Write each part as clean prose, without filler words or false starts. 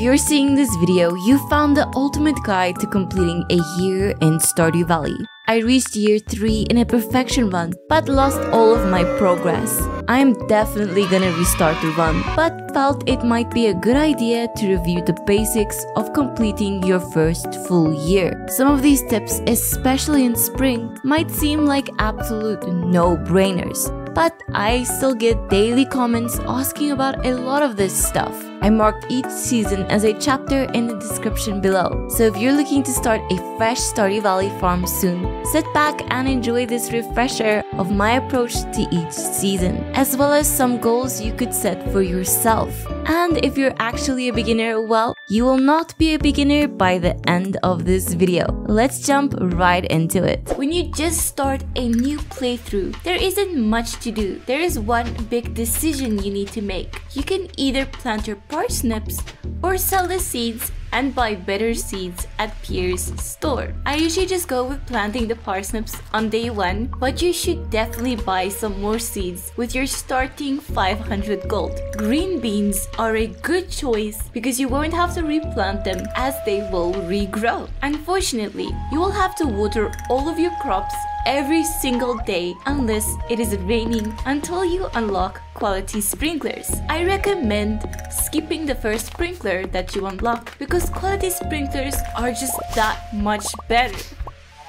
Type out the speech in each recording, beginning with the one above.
you're seeing this video, you found the ultimate guide to completing a year in Stardew Valley. I reached year 3 in a perfection run, but lost all of my progress. I'm definitely gonna restart the run, but felt it might be a good idea to review the basics of completing your first full year. Some of these tips, especially in spring, might seem like absolute no-brainers, but I still get daily comments asking about a lot of this stuff. I marked each season as a chapter in the description below, so if you're looking to start a fresh Stardew Valley farm soon, sit back and enjoy this refresher of my approach to each season, as well as some goals you could set for yourself. And if you're actually a beginner, well, you will not be a beginner by the end of this video. Let's jump right into it. When you just start a new playthrough, there isn't much to do. There is one big decision you need to make. You can either plant your parsnips or sell the seeds and buy better seeds at Pierre's store. I usually just go with planting the parsnips on day 1, but you should definitely buy some more seeds with your starting 500 gold. Green beans are a good choice because you won't have to replant them as they will regrow. Unfortunately, you will have to water all of your crops every single day unless it is raining until you unlock quality sprinklers. I recommend skipping the first sprinkler that you unlock because quality sprinklers are just that much better.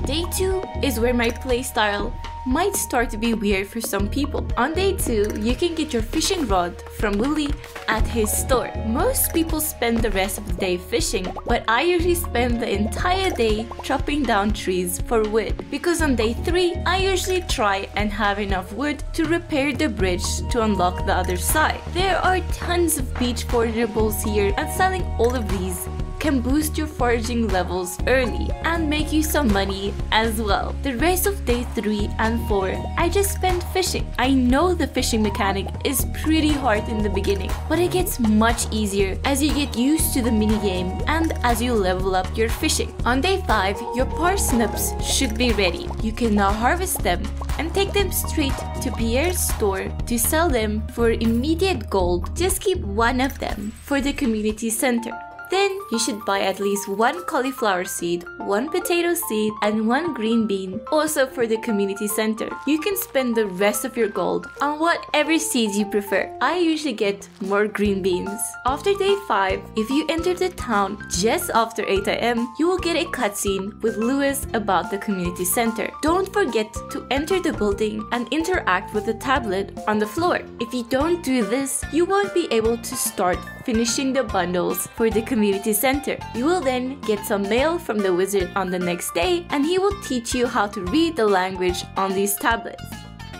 Day 2 is where my playstyle might start to be weird for some people. On day 2, you can get your fishing rod from Willy at his store. Most people spend the rest of the day fishing, but I usually spend the entire day chopping down trees for wood. Because on day 3, I usually try and have enough wood to repair the bridge to unlock the other side. There are tons of beach forageables here, and selling all of these can boost your foraging levels early and make you some money as well. The rest of day 3 and 4, I just spent fishing. I know the fishing mechanic is pretty hard in the beginning, but it gets much easier as you get used to the minigame and as you level up your fishing. On day 5, your parsnips should be ready. You can now harvest them and take them straight to Pierre's store to sell them for immediate gold. Just keep one of them for the community center. Then you should buy at least 1 cauliflower seed, 1 potato seed, and 1 green bean, also for the community center. You can spend the rest of your gold on whatever seeds you prefer. I usually get more green beans. After day 5, if you enter the town just after 8 AM, you will get a cutscene with Lewis about the community center. Don't forget to enter the building and interact with the tablet on the floor. If you don't do this, you won't be able to start finishing the bundles for the community center. You will then get some mail from the wizard on the next day, and he will teach you how to read the language on these tablets.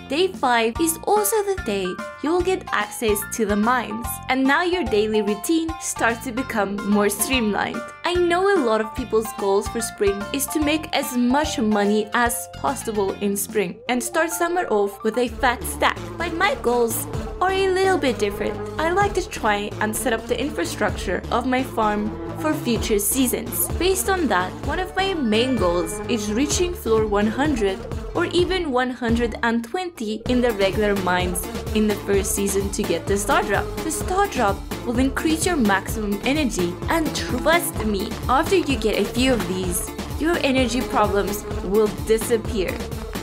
Day 5 is also the day you will get access to the mines, and now your daily routine starts to become more streamlined. I know a lot of people's goals for spring is to make as much money as possible in spring and start summer off with a fat stack, but my goals are a little bit different. I like to try and set up the infrastructure of my farm for future seasons. Based on that, one of my main goals is reaching floor 100 or even 120 in the regular mines in the first season to get the star drop. The star drop will increase your maximum energy, and trust me, after you get a few of these, your energy problems will disappear.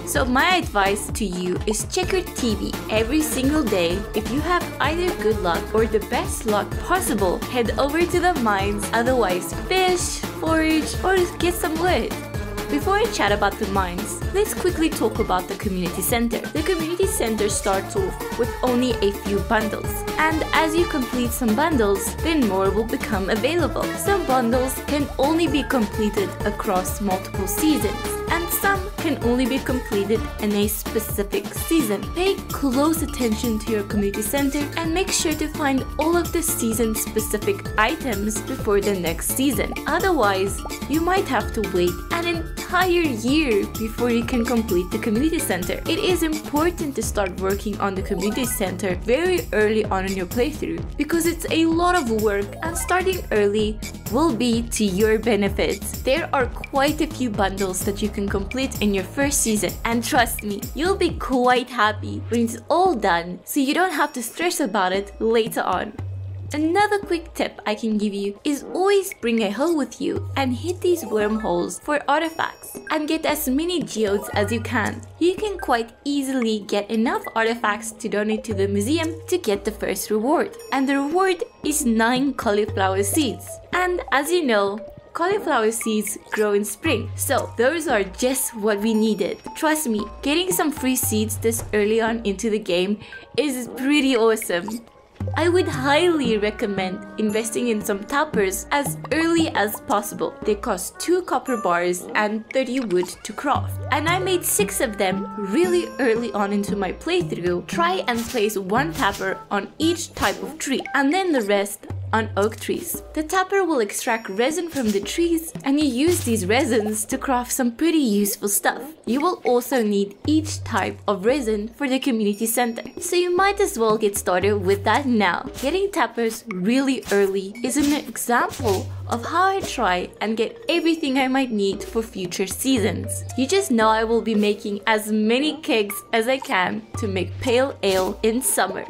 So my advice to you is check your TV every single day. If you have either good luck or the best luck possible, head over to the mines, otherwise fish, forage, or get some wood. Before I chat about the mines, let's quickly talk about the community center. The community center starts off with only a few bundles, and as you complete some bundles, then more will become available. Some bundles can only be completed across multiple seasons, and some can only be completed in a specific season. Pay close attention to your community center and make sure to find all of the season-specific items before the next season. Otherwise, you might have to wait an entire year before you can complete the community center. It is important to start working on the community center very early on in your playthrough because it's a lot of work, and starting early will be to your benefit. There are quite a few bundles that you can complete in your first season, and trust me, you'll be quite happy when it's all done, so you don't have to stress about it later on. Another quick tip I can give you is always bring a hoe with you and hit these wormholes for artifacts and get as many geodes as you can. You can quite easily get enough artifacts to donate to the museum to get the first reward, and the reward is 9 cauliflower seeds. And as you know, cauliflower seeds grow in spring, so those are just what we needed. Trust me, getting some free seeds this early on into the game is pretty awesome. I would highly recommend investing in some tappers as early as possible. They cost 2 copper bars and 30 wood to craft. And I made 6 of them really early on into my playthrough. Try and place 1 tapper on each type of tree and then the rest on oak trees. The tapper will extract resin from the trees and you use these resins to craft some pretty useful stuff. You will also need each type of resin for the community center, so you might as well get started with that now. Getting tappers really early is an example of how I try and get everything I might need for future seasons. You just know I will be making as many kegs as I can to make pale ale in summer.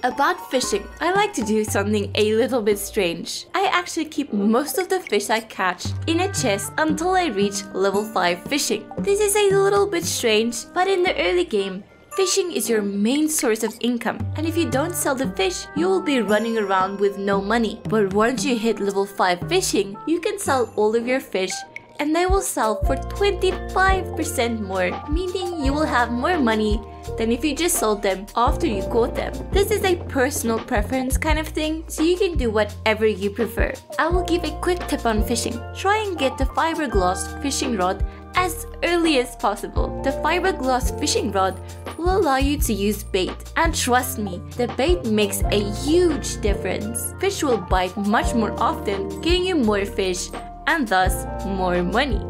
About fishing, I like to do something a little bit strange. I actually keep most of the fish I catch in a chest until I reach level 5 fishing. This is a little bit strange, but in the early game, fishing is your main source of income, and if you don't sell the fish, you will be running around with no money. But once you hit level 5 fishing, you can sell all of your fish and they will sell for 25% more, meaning you will have more money than if you just sold them after you caught them. This is a personal preference kind of thing, so you can do whatever you prefer. I will give a quick tip on fishing. Try and get the fiberglass fishing rod as early as possible. The fiberglass fishing rod will allow you to use bait, and trust me, the bait makes a huge difference. Fish will bite much more often, getting you more fish and thus more money.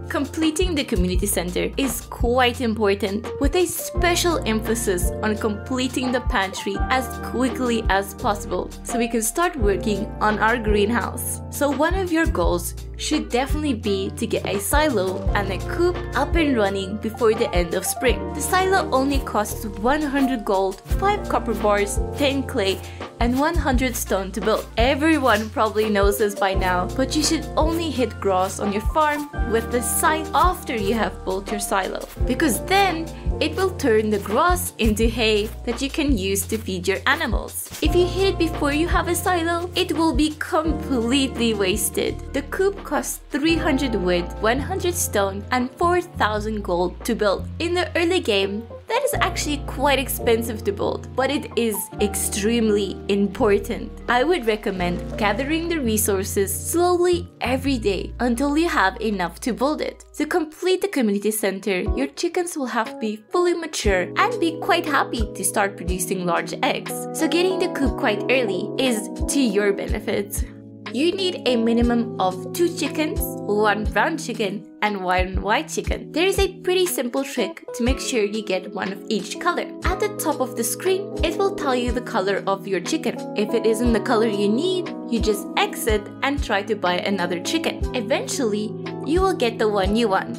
Completing the community center is quite important, with a special emphasis on completing the pantry as quickly as possible so we can start working on our greenhouse. So one of your goals should definitely be to get a silo and a coop up and running before the end of spring. The silo only costs 100 gold, 5 copper bars, 10 clay, and 100 stone to build. Everyone probably knows this by now, but you should only hit grass on your farm with the scythe after you have built your silo, because then it will turn the grass into hay that you can use to feed your animals. If you hit it before you have a silo, it will be completely wasted. The coop costs 300 wood, 100 stone, and 4,000 gold to build. In the early game, that is actually quite expensive to build, but it is extremely important. I would recommend gathering the resources slowly every day until you have enough to build it. To complete the community center, your chickens will have to be fully mature and be quite happy to start producing large eggs. So getting the coop quite early is to your benefit. You need a minimum of 2 chickens, 1 brown chicken, and 1 white chicken. There is a pretty simple trick to make sure you get one of each color. At the top of the screen, it will tell you the color of your chicken. If it isn't the color you need, you just exit and try to buy another chicken. Eventually, you will get the one you want.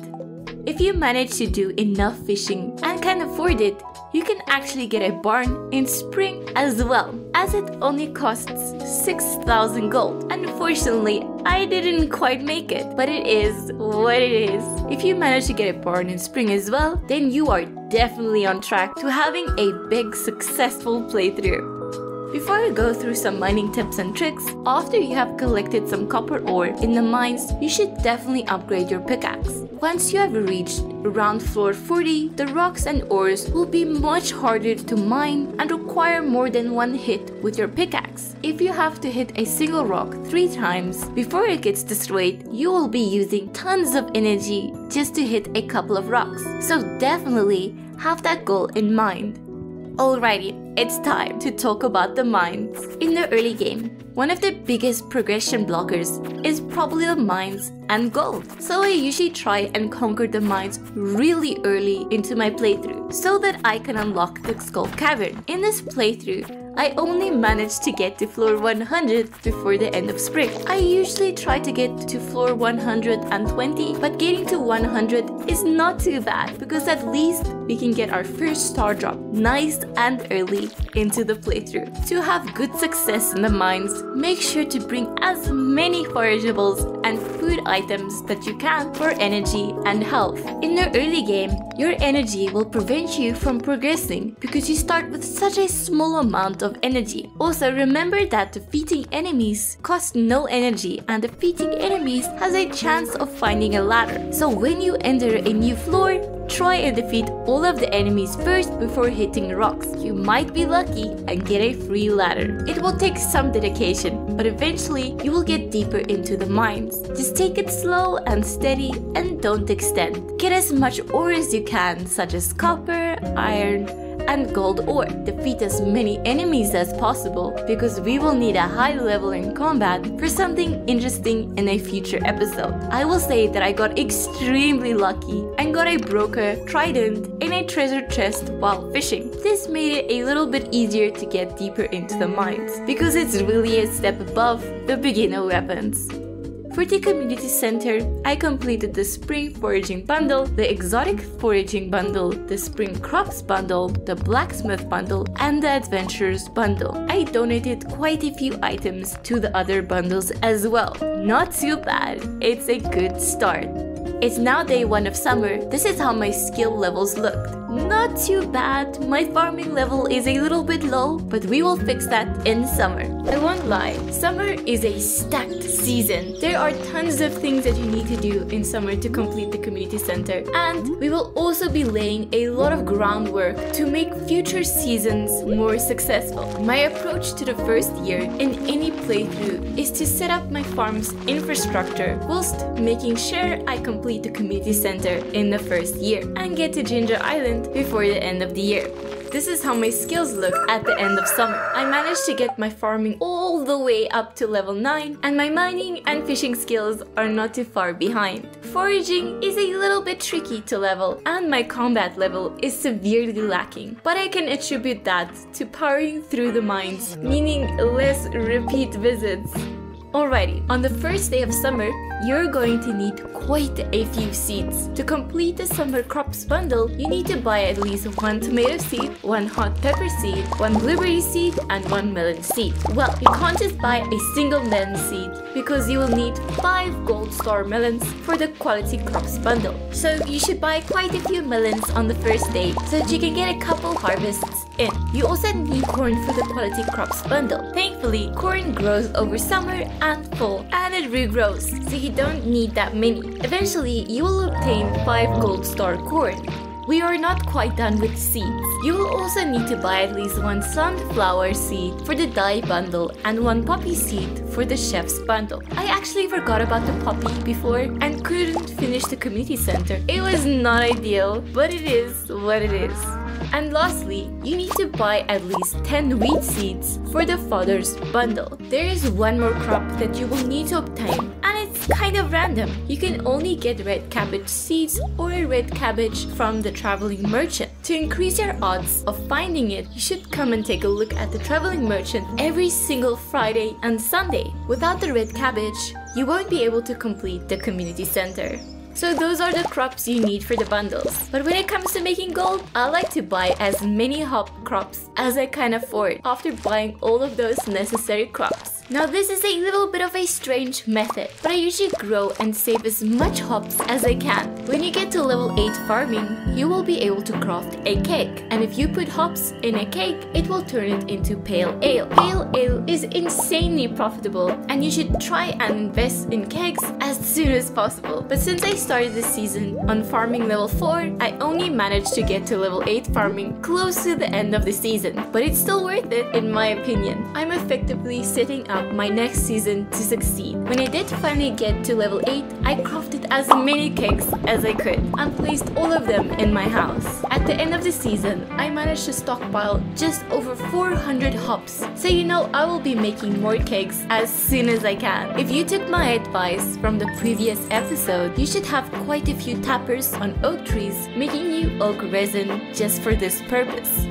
If you manage to do enough fishing and can afford it, you can actually get a barn in spring as well, as it only costs 6,000 gold. Unfortunately, I didn't quite make it, but it is what it is. If you manage to get a barn in spring as well, then you are definitely on track to having a big successful playthrough. Before I go through some mining tips and tricks, after you have collected some copper ore in the mines, you should definitely upgrade your pickaxe. Once you have reached around floor 40, the rocks and ores will be much harder to mine and require more than 1 hit with your pickaxe. If you have to hit a single rock 3 times before it gets destroyed, you will be using tons of energy just to hit a couple of rocks. So definitely have that goal in mind. Alrighty, it's time to talk about the mines. In the early game, one of the biggest progression blockers is probably the mines and gold. So I usually try and conquer the mines really early into my playthrough so that I can unlock the Skull Cavern. In this playthrough, I only managed to get to floor 100 before the end of spring. I usually try to get to floor 120, but getting to 100 is not too bad because at least we can get our first star drop nice and early into the playthrough. To have good success in the mines, make sure to bring as many forageables and food items that you can for energy and health. In the early game, your energy will prevent you from progressing because you start with such a small amount of energy. Also, remember that defeating enemies costs no energy and defeating enemies has a chance of finding a ladder. So when you enter a new floor, try and defeat all of the enemies first before hitting rocks. You might be lucky and get a free ladder. It will take some dedication, but eventually you will get deeper into the mines. Just take it slow and steady and don't extend. Get as much ore as you can, such as copper, iron, and gold ore. Defeat as many enemies as possible because we will need a high level in combat for something interesting in a future episode. I will say that I got extremely lucky and got a broker, trident, and a treasure chest while fishing. This made it a little bit easier to get deeper into the mines because it's really a step above the beginner weapons. For the community center, I completed the spring foraging bundle, the exotic foraging bundle, the spring crops bundle, the blacksmith bundle, and the adventurers bundle. I donated quite a few items to the other bundles as well. Not too bad, it's a good start. It's now day 1 of summer. This is how my skill levels looked. Not too bad. My farming level is a little bit low, but we will fix that in summer. I won't lie, summer is a stacked season. There are tons of things that you need to do in summer to complete the community center, and we will also be laying a lot of groundwork to make future seasons more successful. My approach to the first year in any playthrough is to set up my farm's infrastructure whilst making sure I complete the community center in the first year and get to Ginger Island before the end of the year. This is how my skills look at the end of summer. I managed to get my farming all the way up to level 9, and my mining and fishing skills are not too far behind. Foraging is a little bit tricky to level, and my combat level is severely lacking, but I can attribute that to powering through the mines, meaning less repeat visits. Alrighty, on the first day of summer, you're going to need quite a few seeds. To complete the summer crops bundle, you need to buy at least 1 tomato seed, 1 hot pepper seed, 1 blueberry seed, and 1 melon seed. Well, you can't just buy a single melon seed because you will need 5 gold star melons for the quality crops bundle. So you should buy quite a few melons on the first day so that you can get a couple harvests in. You also need corn for the quality crops bundle. Thankfully, corn grows over summer and fall, and it regrows, so you don't need that many. Eventually, you will obtain 5 gold star corn. We are not quite done with seeds. You will also need to buy at least 1 sunflower seed for the dye bundle and 1 poppy seed for the chef's bundle. I actually forgot about the poppy before and couldn't finish the community center. It was not ideal, but it is what it is. And lastly, you need to buy at least 10 wheat seeds for the fodder's bundle. There is 1 more crop that you will need to obtain, and it's kind of random. You can only get red cabbage seeds or a red cabbage from the traveling merchant. To increase your odds of finding it, you should come and take a look at the traveling merchant every single Friday and Sunday. Without the red cabbage, you won't be able to complete the community center. So those are the crops you need for the bundles. But when it comes to making gold, I like to buy as many hop crops as I can afford after buying all of those necessary crops. Now this is a little bit of a strange method, but I usually grow and save as much hops as I can. When you get to level 8 farming, you will be able to craft a cake. And if you put hops in a cake, it will turn it into pale ale. Pale ale is insanely profitable, and you should try and invest in kegs as soon as possible. But since I started this season on farming level 4, I only managed to get to level 8 farming close to the end of the season. But it's still worth it in my opinion. I'm effectively setting up my next season to succeed. When I did finally get to level 8, I crafted as many cakes as I could and placed all of them in my house. At the end of the season, I managed to stockpile just over 400 hops. So you know I will be making more cakes as soon as I can. If you took my advice from the previous episode, you should have quite a few tappers on oak trees, making you oak resin just for this purpose.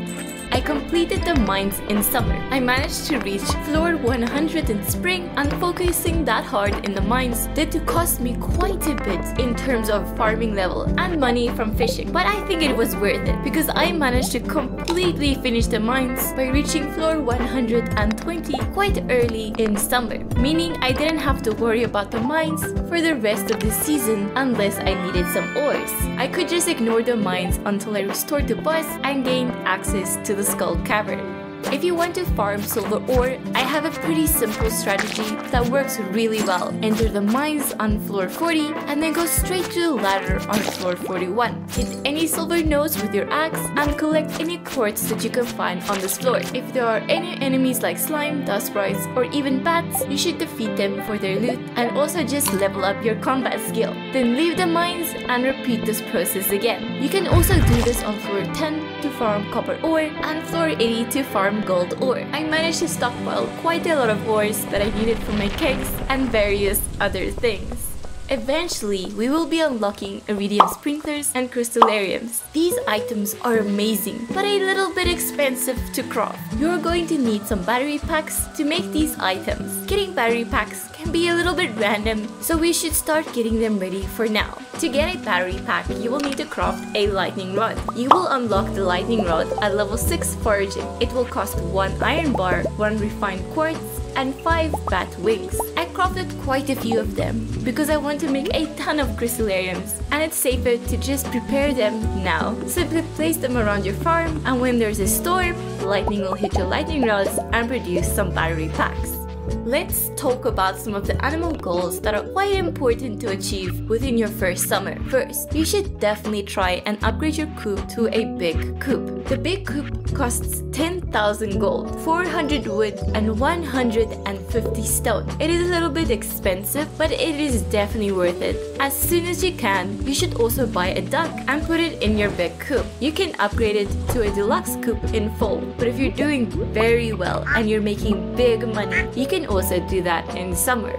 I completed the mines in summer. I managed to reach floor 100 in spring, and focusing that hard in the mines did to cost me quite a bit in terms of farming level and money from fishing. But I think it was worth it because I managed to completely finish the mines by reaching floor 120 quite early in summer, meaning I didn't have to worry about the mines for the rest of the season unless I needed some ores. I could just ignore the mines until I restored the bus and gained access to the Skull Cavern. If you want to farm silver ore, I have a pretty simple strategy that works really well. Enter the mines on floor 40 and then go straight to the ladder on floor 41. Hit any silver nodes with your axe and collect any quartz that you can find on this floor. If there are any enemies like slime, dust sprites, or even bats, you should defeat them for their loot and also just level up your combat skill. Then leave the mines and repeat this process again. You can also do this on floor 10 to farm copper ore and floor 80 to farm gold ore. I managed to stockpile quite a lot of ores that I needed for my cakes and various other things. Eventually, we will be unlocking iridium sprinklers and crystallariums. These items are amazing, but a little bit expensive to craft. You're going to need some battery packs to make these items. Getting battery packs can be a little bit random, so we should start getting them ready for now. To get a battery pack, you will need to craft a lightning rod. You will unlock the lightning rod at level 6 foraging. It will cost 1 iron bar, 1 refined quartz, and 5 bat wings. I crafted quite a few of them because I want to make a ton of crystallariums, and it's safer to just prepare them now. Simply place them around your farm, and when there's a storm, lightning will hit your lightning rods and produce some battery packs. Let's talk about some of the animal goals that are quite important to achieve within your first summer. First, you should definitely try and upgrade your coop to a big coop. The big coop costs 10,000 gold, 400 wood, and 150 stone. It is a little bit expensive, but it is definitely worth it. As soon as you can, you should also buy a duck and put it in your big coop. You can upgrade it to a deluxe coop in full, but if you're doing very well and you're making big money, you can also do that in summer.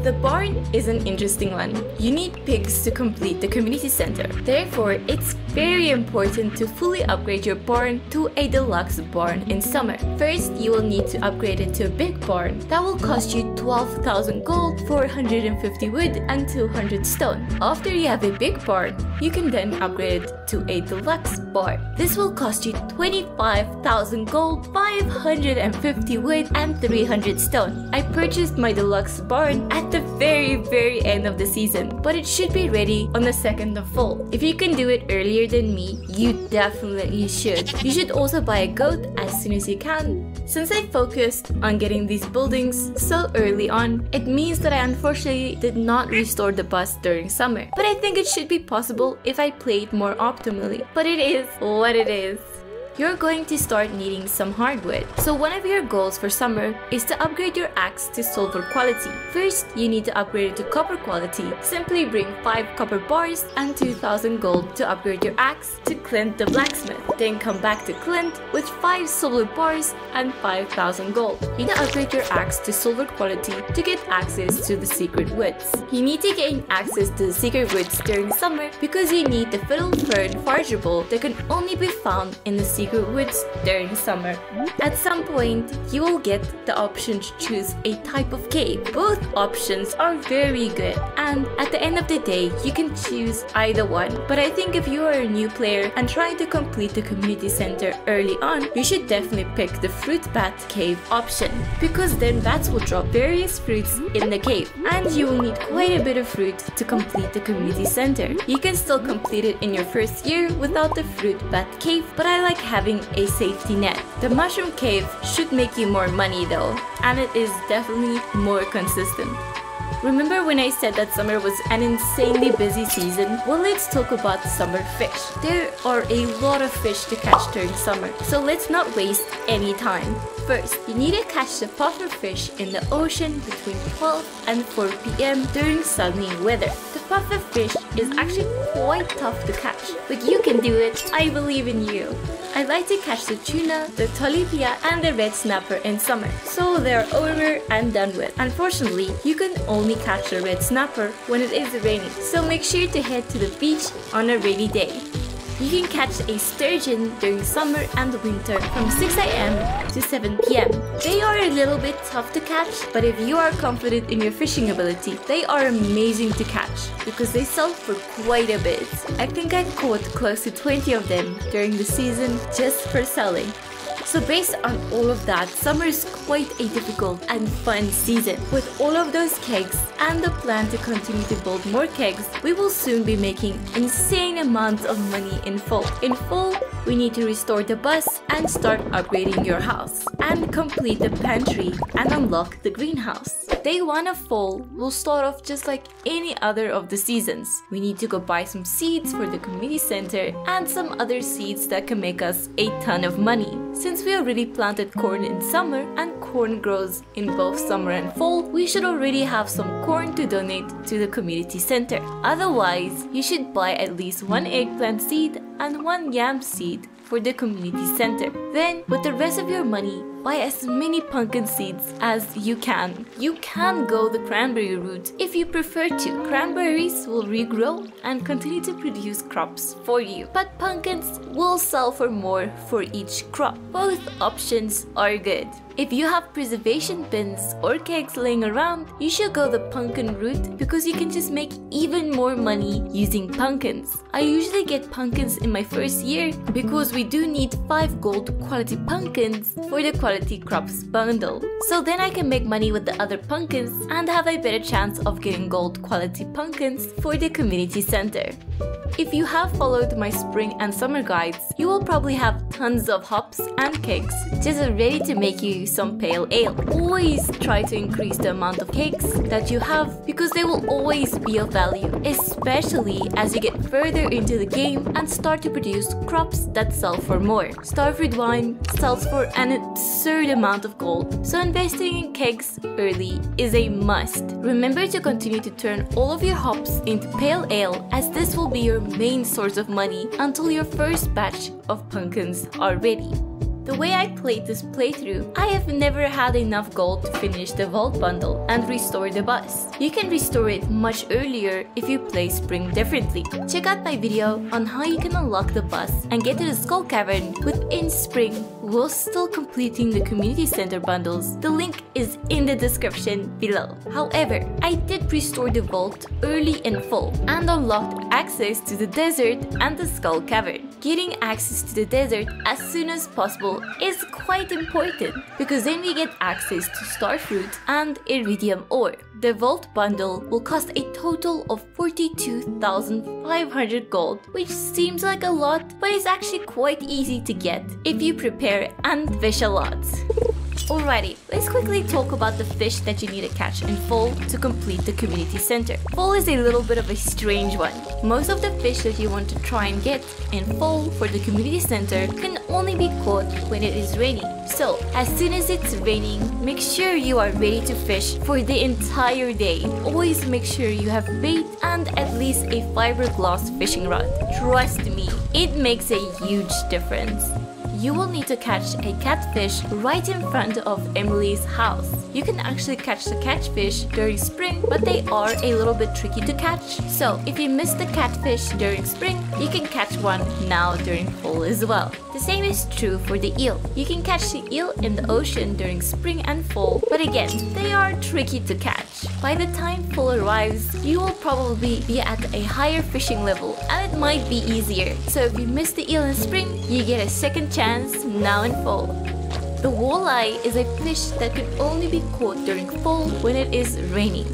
The barn is an interesting one. You need pigs to complete the community center. Therefore, it's very important to fully upgrade your barn to a deluxe barn in summer. First, you will need to upgrade it to a big barn. That will cost you 12,000 gold, 450 wood, and 200 stone. After you have a big barn, you can then upgrade it to a deluxe barn. This will cost you 25,000 gold, 550 wood, and 300 stone. I purchased my deluxe barn at the very end of the season, but it should be ready on the 2nd of fall. If you can do it earlier than me, you definitely should. You should also buy a goat as soon as you can. Since I focused on getting these buildings so early on, it means that I unfortunately did not restore the bus during summer. But I think it should be possible if I played more optimally. But it is what it is. You're going to start needing some hardwood. So one of your goals for summer is to upgrade your axe to silver quality. First, you need to upgrade it to copper quality. Simply bring 5 copper bars and 2,000 gold to upgrade your axe to Clint the blacksmith. Then come back to Clint with 5 silver bars and 5,000 gold. You need to upgrade your axe to silver quality to get access to the secret woods. You need to gain access to the secret woods during summer because you need the fiddle fern fargeable that can only be found in the secret woods during summer. At some point, you will get the option to choose a type of cave. Both options are very good, and at the end of the day, you can choose either one. But I think if you are a new player and trying to complete the community center early on, you should definitely pick the fruit bat cave option, because then bats will drop various fruits in the cave, and you will need quite a bit of fruit to complete the community center. You can still complete it in your first year without the fruit bat cave, but I like having a safety net. The mushroom cave should make you more money though, and it is definitely more consistent. Remember when I said that summer was an insanely busy season? Well, let's talk about summer fish. There are a lot of fish to catch during summer, so let's not waste anytime. First, you need to catch the puffer fish in the ocean between 12 and 4 p.m. during sunny weather. The puffer fish is actually quite tough to catch, but you can do it. I believe in you. I like to catch the tuna, the tilapia, and the red snapper in summer, so they're over and done with. Unfortunately, you can only catch the red snapper when it is raining, so make sure to head to the beach on a rainy day. You can catch a sturgeon during summer and winter from 6 a.m. to 7 p.m. They are a little bit tough to catch, but if you are confident in your fishing ability, they are amazing to catch because they sell for quite a bit. I think I caught close to 20 of them during the season just for selling. So based on all of that, summer is quite a difficult and fun season. With all of those kegs and the plan to continue to build more kegs, we will soon be making insane amounts of money in fall. In fall, we need to restore the bus and start upgrading your house, and complete the pantry and unlock the greenhouse. Day 1 of fall will start off just like any other of the seasons. We need to go buy some seeds for the community center and some other seeds that can make us a ton of money. Since we already planted corn in summer and corn grows in both summer and fall, we should already have some corn to donate to the community center. Otherwise, you should buy at least 1 eggplant seed and 1 yam seed for the community center. Then, with the rest of your money, buy as many pumpkin seeds as you can. You can go the cranberry route if you prefer to. Cranberries will regrow and continue to produce crops for you, but pumpkins will sell for more for each crop. Both options are good. If you have preservation bins or kegs laying around, you should go the pumpkin route because you can just make even more money using pumpkins. I usually get pumpkins in my first year because we do need 5 gold quality pumpkins for the quality crops bundle. So then I can make money with the other pumpkins and have a better chance of getting gold quality pumpkins for the community center. If you have followed my spring and summer guides, you will probably have tons of hops and kegs just ready to make you some pale ale. Always try to increase the amount of kegs that you have because they will always be of value, especially as you get further into the game and start to produce crops that sell for more. Starfruit wine sells for an absurd amount of gold, so investing in kegs early is a must. Remember to continue to turn all of your hops into pale ale, as this will be your main source of money until your first batch of pumpkins are ready. The way I played this playthrough, I have never had enough gold to finish the vault bundle and restore the bus. You can restore it much earlier if you play spring differently. Check out my video on how you can unlock the bus and get to the Skull Cavern within spring while still completing the community center bundles. The link is in the description below. However, I did restore the vault early in fall and unlocked access to the desert and the Skull Cavern. Getting access to the desert as soon as possible is quite important because then we get access to starfruit and iridium ore. The vault bundle will cost a total of 42,500 gold, which seems like a lot, but it's actually quite easy to get if you prepare and fish a lot. Alrighty, let's quickly talk about the fish that you need to catch in fall to complete the community center. Fall is a little bit of a strange one. Most of the fish that you want to try and get in fall for the community center can only be caught when it is raining. So, as soon as it's raining, make sure you are ready to fish for the entire day. Always make sure you have bait and at least a fiberglass fishing rod. Trust me, it makes a huge difference. You will need to catch a catfish right in front of Emily's house. You can actually catch the catfish during spring, but they are a little bit tricky to catch. So if you miss the catfish during spring, you can catch one now during fall as well. The same is true for the eel. You can catch the eel in the ocean during spring and fall, but again, they are tricky to catch. By the time fall arrives, you will probably be at a higher fishing level and it might be easier. So if you miss the eel in spring, you get a second chance now in fall. The walleye is a fish that can only be caught during fall when it is raining.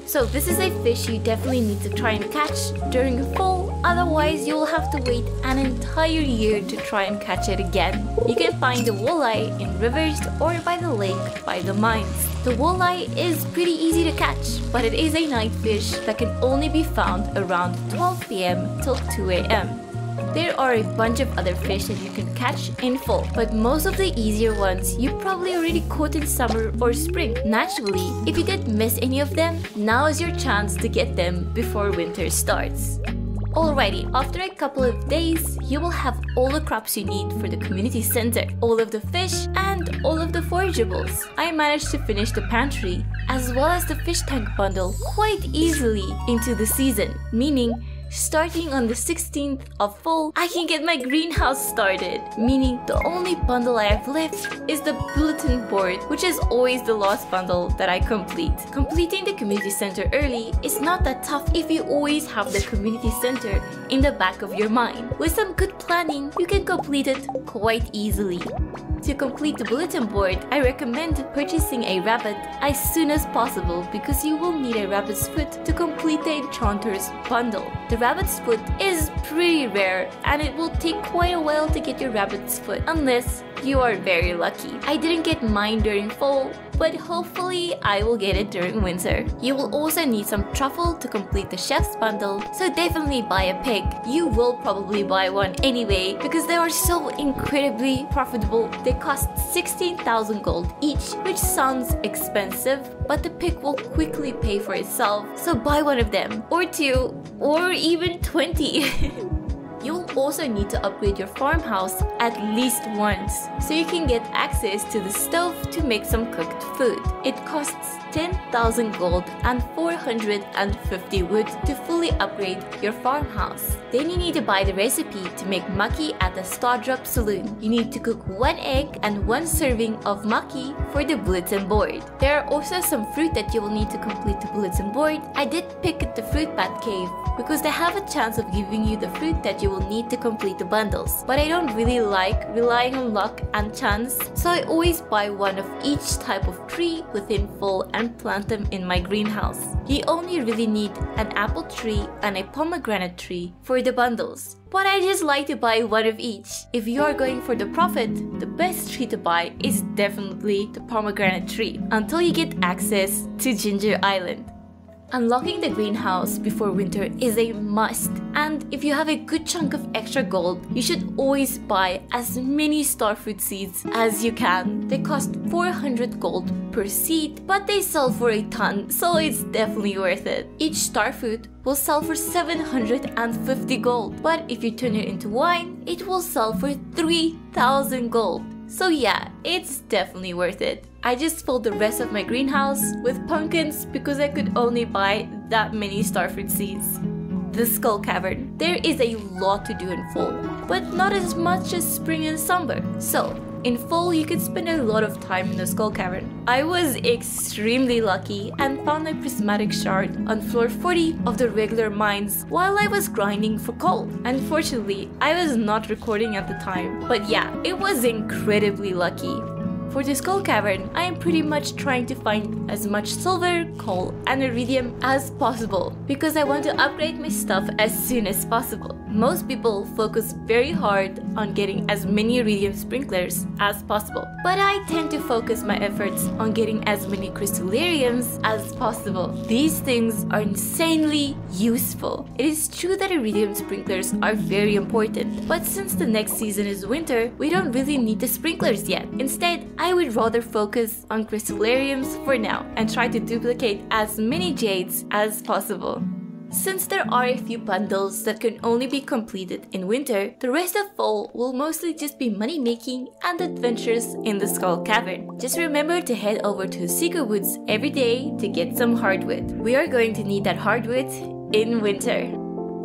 So this is a fish you definitely need to try and catch during fall, otherwise you will have to wait an entire year to try and catch it again. You can find the walleye in rivers or by the lake by the mines. The walleye is pretty easy to catch, but it is a night fish that can only be found around 12 p.m. till 2 a.m. There are a bunch of other fish that you can catch in fall, but most of the easier ones you probably already caught in summer or spring. Naturally, if you did miss any of them, now is your chance to get them before winter starts. Alrighty, after a couple of days, you will have all the crops you need for the community center, all of the fish, and all of the forageables. I managed to finish the pantry, as well as the fish tank bundle quite easily into the season, meaning starting on the 16th of fall, I can get my greenhouse started, meaning the only bundle I have left is the bulletin board, which is always the last bundle that I complete. Completing the community center early is not that tough if you always have the community center in the back of your mind. With some good planning, you can complete it quite easily. To complete the bulletin board, I recommend purchasing a rabbit as soon as possible because you will need a rabbit's foot to complete the Enchanter's bundle. The rabbit's foot is pretty rare and it will take quite a while to get your rabbit's foot unless you are very lucky. I didn't get mine during fall, but hopefully I will get it during winter. You will also need some truffle to complete the chef's bundle, so definitely buy a pig. You will probably buy one anyway because they are so incredibly profitable. They cost 16,000 gold each, which sounds expensive, but the pig will quickly pay for itself, so buy one of them, or two, or even 20. You'll also need to upgrade your farmhouse at least once, so you can get access to the stove to make some cooked food. It costs 10,000 gold and 450 wood to fully upgrade your farmhouse. Then you need to buy the recipe to make maki at the Stardrop Saloon. You need to cook 1 egg and 1 serving of maki for the bulletin board. There are also some fruit that you will need to complete the bulletin board. I did pick at the Fruit Bat Cave because they have a chance of giving you the fruit that you will need to complete the bundles. But I don't really like relying on luck and chance, so I always buy one of each type of tree within fall and plant them in my greenhouse. You only really need an apple tree and a pomegranate tree for the bundles, but I just like to buy one of each. If you are going for the profit, the best tree to buy is definitely the pomegranate tree until you get access to Ginger Island. Unlocking the greenhouse before winter is a must, and if you have a good chunk of extra gold, you should always buy as many starfruit seeds as you can. They cost 400 gold per seed, but they sell for a ton, so it's definitely worth it. Each starfruit will sell for 750 gold, but if you turn it into wine, it will sell for 3,000 gold. So yeah, it's definitely worth it. I just filled the rest of my greenhouse with pumpkins because I could only buy that many starfruit seeds. The Skull Cavern. There is a lot to do in fall, but not as much as spring and summer. So, in fall, you can spend a lot of time in the Skull Cavern. I was extremely lucky and found my prismatic shard on floor 40 of the regular mines while I was grinding for coal. Unfortunately, I was not recording at the time, but yeah, it was incredibly lucky. For the Skull Cavern, I am pretty much trying to find as much silver, coal, and iridium as possible because I want to upgrade my stuff as soon as possible. Most people focus very hard on getting as many iridium sprinklers as possible, but I tend to focus my efforts on getting as many crystallariums as possible. These things are insanely useful. It is true that iridium sprinklers are very important, but since the next season is winter, we don't really need the sprinklers yet. Instead, I would rather focus on crystallariums for now and try to duplicate as many jades as possible. Since there are a few bundles that can only be completed in winter, the rest of fall will mostly just be money making and adventures in the Skull Cavern. Just remember to head over to Secret Woods every day to get some hardwood. We are going to need that hardwood in winter.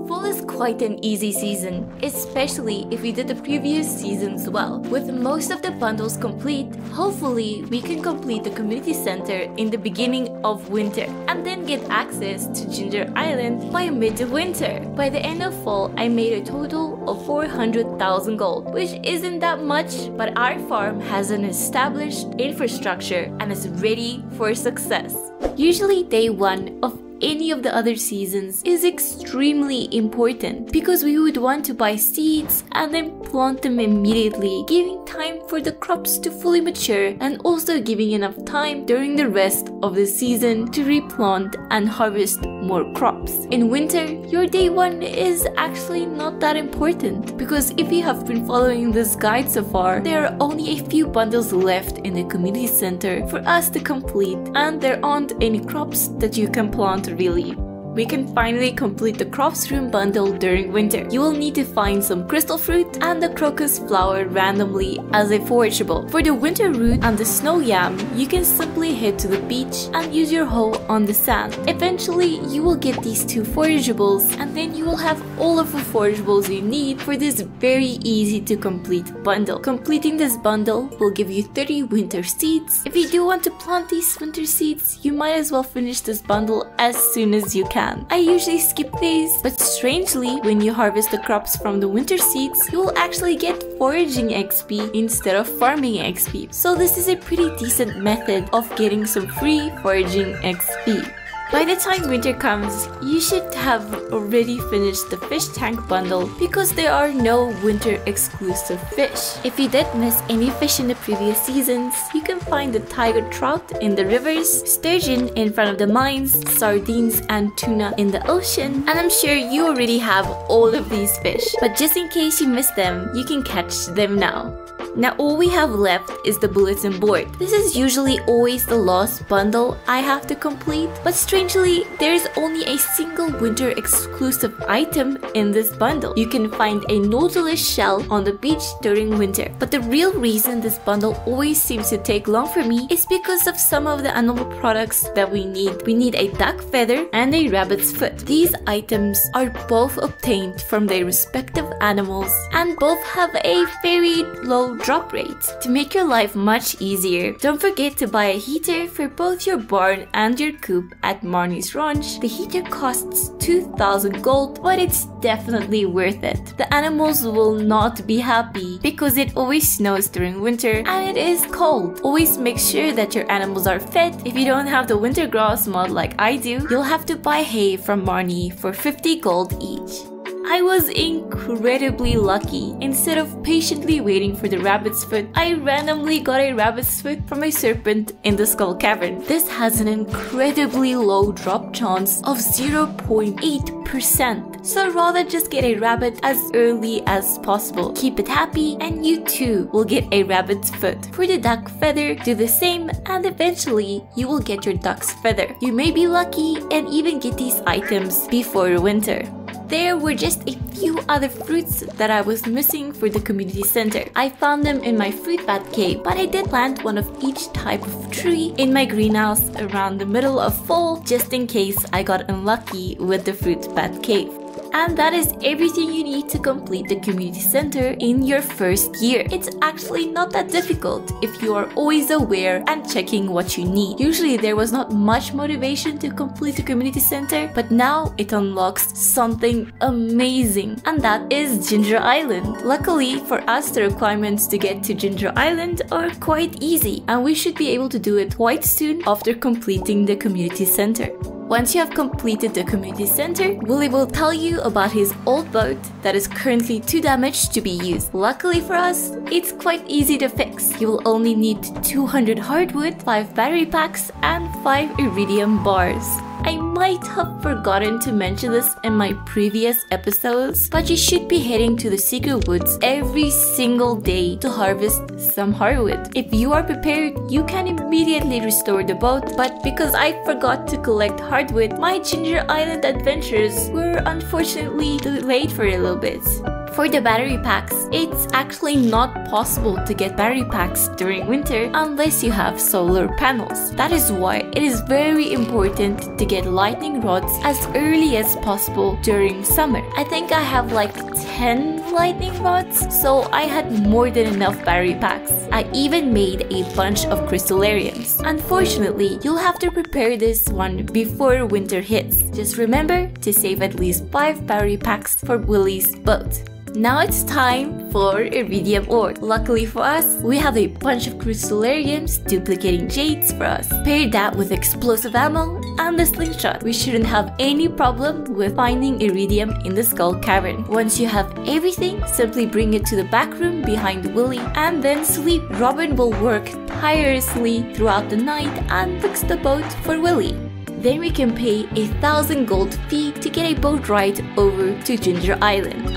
Fall is quite an easy season, especially if we did the previous seasons well. With most of the bundles complete, hopefully we can complete the community center in the beginning of winter and then get access to Ginger Island by mid-winter. By the end of fall, I made a total of 400,000 gold, which isn't that much, but our farm has an established infrastructure and is ready for success. Usually day 1 of any of the other seasons is extremely important because we would want to buy seeds and then plant them immediately, giving time for the crops to fully mature and also giving enough time during the rest of the season to replant and harvest more crops. In winter, your day 1 is actually not that important because if you have been following this guide so far, there are only a few bundles left in the community center for us to complete, and there aren't any crops that you can plant really. We can finally complete the crops room bundle during winter. You will need to find some crystal fruit and the crocus flower randomly as a forageable. For the winter root and the snow yam, you can simply head to the beach and use your hoe on the sand. Eventually, you will get these 2 forageables and then you will have all of the forageables you need for this very easy to complete bundle. Completing this bundle will give you 30 winter seeds. If you do want to plant these winter seeds, you might as well finish this bundle as soon as you can. I usually skip these, but strangely, when you harvest the crops from the winter seeds, you will actually get foraging XP instead of farming XP. So this is a pretty decent method of getting some free foraging XP. By the time winter comes, you should have already finished the fish tank bundle because there are no winter exclusive fish. If you did miss any fish in the previous seasons, you can find the tiger trout in the rivers, sturgeon in front of the mines, sardines and tuna in the ocean, and I'm sure you already have all of these fish. But just in case you missed them, you can catch them now. Now all we have left is the bulletin board. This is usually always the last bundle I have to complete, but strangely, there is only a single winter exclusive item in this bundle. You can find a Nautilus shell on the beach during winter. But the real reason this bundle always seems to take long for me is because of some of the animal products that we need. We need a duck feather and a rabbit's foot. These items are both obtained from their respective animals and both have a very low drop rate. To make your life much easier, don't forget to buy a heater for both your barn and your coop at Marnie's Ranch. The heater costs 2,000 gold, but it's definitely worth it. The animals will not be happy because it always snows during winter and it is cold. Always make sure that your animals are fed. If you don't have the winter grass mod like I do, you'll have to buy hay from Marnie for 50 gold each. I was incredibly lucky. Instead of patiently waiting for the rabbit's foot, I randomly got a rabbit's foot from a serpent in the Skull Cavern. This has an incredibly low drop chance of 0.8%. So rather just get a rabbit as early as possible. Keep it happy and you too will get a rabbit's foot. For the duck feather, do the same and eventually you will get your duck's feather. You may be lucky and even get these items before winter. There were just a few other fruits that I was missing for the community center. I found them in my fruit bat cave, but I did plant one of each type of tree in my greenhouse around the middle of fall just in case I got unlucky with the fruit bat cave. And that is everything you need to complete the community center in your first year. It's actually not that difficult if you are always aware and checking what you need. Usually there was not much motivation to complete the community center, but now it unlocks something amazing, and that is Ginger Island. Luckily for us, the requirements to get to Ginger Island are quite easy, and we should be able to do it quite soon after completing the community center. Once you have completed the community center, Willy will tell you about his old boat that is currently too damaged to be used. Luckily for us, it's quite easy to fix. You will only need 200 hardwood, 5 battery packs, and 5 iridium bars. I might have forgotten to mention this in my previous episodes, but you should be heading to the secret woods every single day to harvest some hardwood. If you are prepared, you can immediately restore the boat, but because I forgot to collect hardwood, my Ginger Island adventures were unfortunately delayed for a little bit. For the battery packs, it's actually not possible to get battery packs during winter unless you have solar panels. That is why it is very important to get lightning rods as early as possible during summer. I think I have like 10 lightning rods, so I had more than enough battery packs. I even made a bunch of crystallariums. Unfortunately, you'll have to prepare this one before winter hits. Just remember to save at least 5 battery packs for Willy's boat. Now it's time for Iridium Ore. Luckily for us, we have a bunch of Crystallariums duplicating jades for us. Pair that with explosive ammo and the slingshot. We shouldn't have any problem with finding iridium in the Skull Cavern. Once you have everything, simply bring it to the back room behind Willy and then sleep. Robin will work tirelessly throughout the night and fix the boat for Willy. Then we can pay 1,000 gold fee to get a boat ride over to Ginger Island.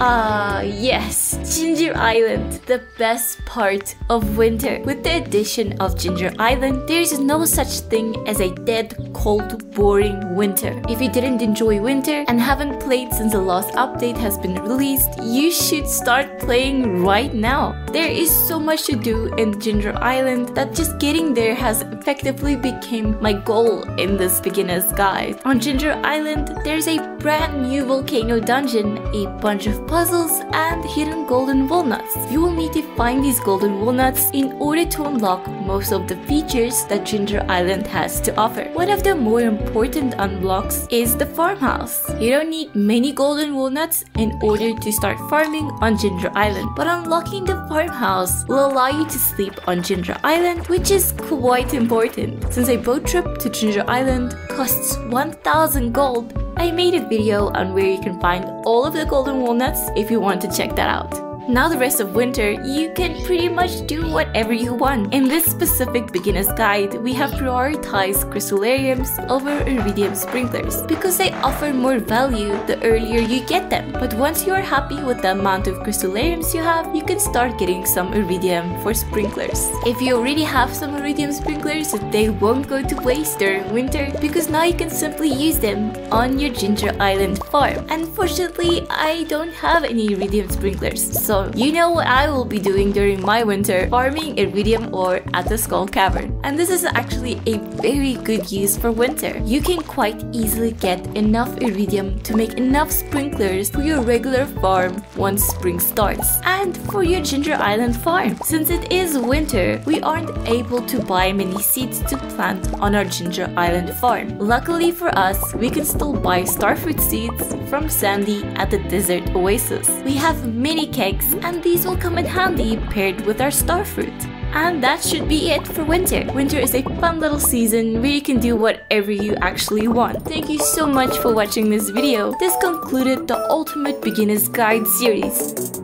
Yes, Ginger Island, the best part of winter. With the addition of Ginger Island, there is no such thing as a dead, cold, boring winter. If you didn't enjoy winter and haven't played since the last update has been released, you should start playing right now. There is so much to do in Ginger Island that just getting there has effectively become my goal in this beginner's guide. On Ginger Island, there's a brand new volcano dungeon, a bunch of puzzles, and hidden golden walnuts. You will need to find these golden walnuts in order to unlock most of the features that Ginger Island has to offer. One of the more important unlocks is the farmhouse. You don't need many golden walnuts in order to start farming on Ginger Island, but unlocking the farmhouse will allow you to sleep on Ginger Island, which is quite important. Since a boat trip to Ginger Island costs 1,000 gold, I made a video on where you can find all of the golden walnuts if you want to check that out. Now the rest of winter, you can pretty much do whatever you want. In this specific beginner's guide, we have prioritized Crystallariums over Iridium Sprinklers because they offer more value the earlier you get them. But once you are happy with the amount of Crystallariums you have, you can start getting some Iridium for Sprinklers. If you already have some Iridium Sprinklers, they won't go to waste during winter because now you can simply use them on your Ginger Island farm. Unfortunately, I don't have any Iridium Sprinklers, so you know what I will be doing during my winter, farming iridium ore at the Skull Cavern. And this is actually a very good use for winter. You can quite easily get enough iridium to make enough sprinklers for your regular farm once spring starts, and for your Ginger Island farm. Since it is winter, we aren't able to buy many seeds to plant on our Ginger Island farm. Luckily for us, we can still buy starfruit seeds from Sandy at the Desert Oasis. We have mini kegs, and these will come in handy paired with our starfruit. And that should be it for winter. Winter is a fun little season where you can do whatever you actually want. Thank you so much for watching this video. This concluded the Ultimate Beginner's Guide series.